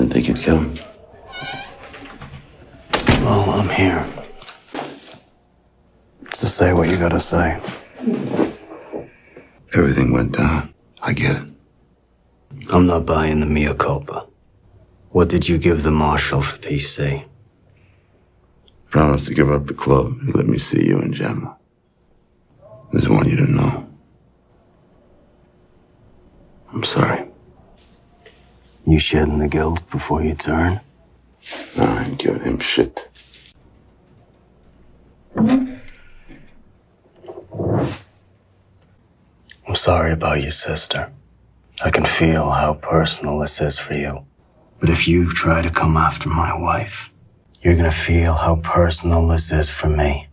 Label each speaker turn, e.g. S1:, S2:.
S1: didn't think you'd come.
S2: Well, I'm here. So say what you gotta say.
S1: Everything went down. I get it.
S2: I'm not buying the mea culpa. What did you give the marshal for PC?
S1: Promised to give up the club and let me see you and Gemma. There's one you didn't know. I'm sorry.
S2: You shedding the guilt before you turn?
S1: No, I ain't giving him shit.
S2: I'm sorry about your sister. I can feel how personal this is for you. But if you try to come after my wife, you're gonna feel how personal this is for me.